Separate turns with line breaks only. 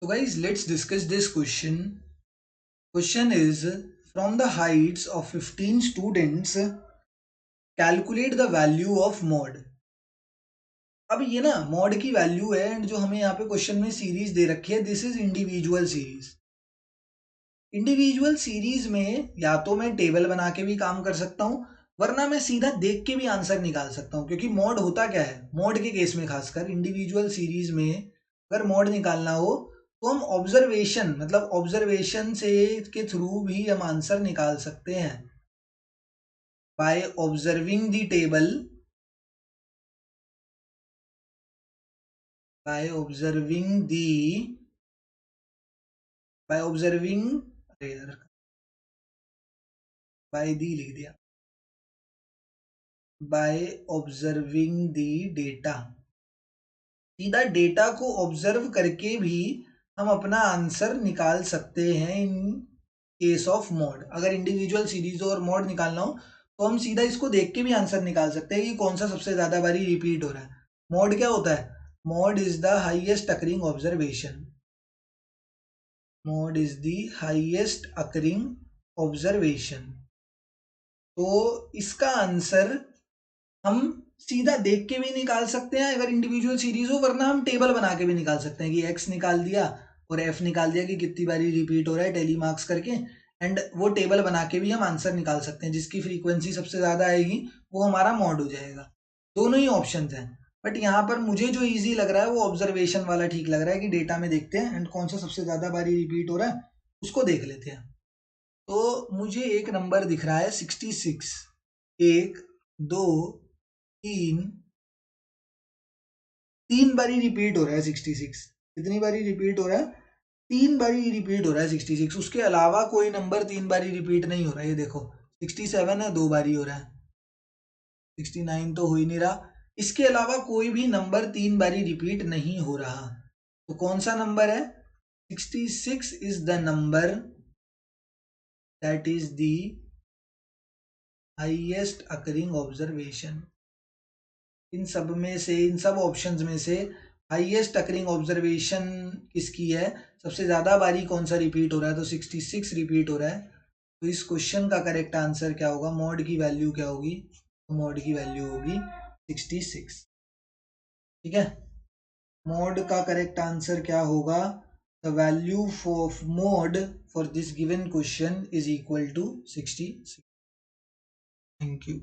So guys, let's discuss this question. Question is, from the heights of 15 students, calculate the value of mod. अब ये ना mod की value है and जो हमें यहाँ पे क्वेश्चन में सीरीज दे रखी है, this is individual series. Individual series में या तो मैं टेबल बना के भी काम कर सकता हूँ, वरना मैं सीधा देख के भी आंसर निकाल सकता हूँ। क्योंकि मॉड होता क्या है, मॉड के केस में खासकर इंडिविजुअल सीरीज में अगर मॉड निकालना हो तो हम ऑब्जर्वेशन मतलब ऑब्जर्वेशन से के थ्रू भी हम आंसर निकाल सकते हैं। By observing the table, by observing the by observing by the लिख दिया, बाय ऑब्जर्विंग दी डेटा। सीधा डेटा को ऑब्जर्व करके भी हम अपना आंसर निकाल सकते हैं इन केस ऑफ मॉड। अगर इंडिविजुअल सीरीज और मॉड निकालना हो तो हम सीधा इसको देख के भी आंसर निकाल सकते हैं कि कौन सा सबसे ज्यादा बारी रिपीट हो रहा है। मॉड क्या होता है? Mod is the highest occurring observation. Mod is the highest occurring observation. तो इसका आंसर हम सीधा देख के भी निकाल सकते हैं अगर इंडिविजुअल सीरीज हो, वरना हम टेबल बना के भी निकाल सकते हैं कि एक्स निकाल दिया और एफ निकाल दिया कि कितनी बारी रिपीट हो रहा है टेली मार्क्स करके, एंड वो टेबल बना के भी हम आंसर निकाल सकते हैं। जिसकी फ्रीक्वेंसी सबसे ज्यादा आएगी वो हमारा मॉड हो जाएगा। दोनों ही ऑप्शन हैं, बट यहाँ पर मुझे जो ईजी लग रहा है वो ऑब्जर्वेशन वाला ठीक लग रहा है कि डेटा में देखते हैं एंड कौन सा सबसे ज्यादा बारी रिपीट हो रहा है उसको देख लेते हैं। तो मुझे एक नंबर दिख रहा है 66। 1 2 3 3 बारी रिपीट हो रहा है 66। कितनी बारी रिपीट हो रहा है? 3 बारी रिपीट हो रहा है 66। उसके अलावा कोई नंबर 3 बारी रिपीट नहीं हो रहा है। ये देखो 67 है, 2 बारी हो रहा है। 69 तो हो ही नहीं रहा। इसके अलावा कोई भी नंबर 3 बारी रिपीट नहीं हो रहा। तो कौन सा नंबर है? 66 is the number that is the highest occurring observation. इन सब ऑप्शंस में से हाईएस्ट अकरिंग ऑब्जर्वेशन किसकी है? सबसे ज्यादा बारी कौन सा रिपीट हो रहा है? तो 66 रिपीट हो रहा है। तो इस क्वेश्चन का करेक्ट आंसर क्या होगा? मॉड की वैल्यू क्या होगी? तो मॉड की वैल्यू होगी 66। ठीक है, मॉड का करेक्ट आंसर क्या होगा? The value of mod for this given question is equal to 66। Thank you.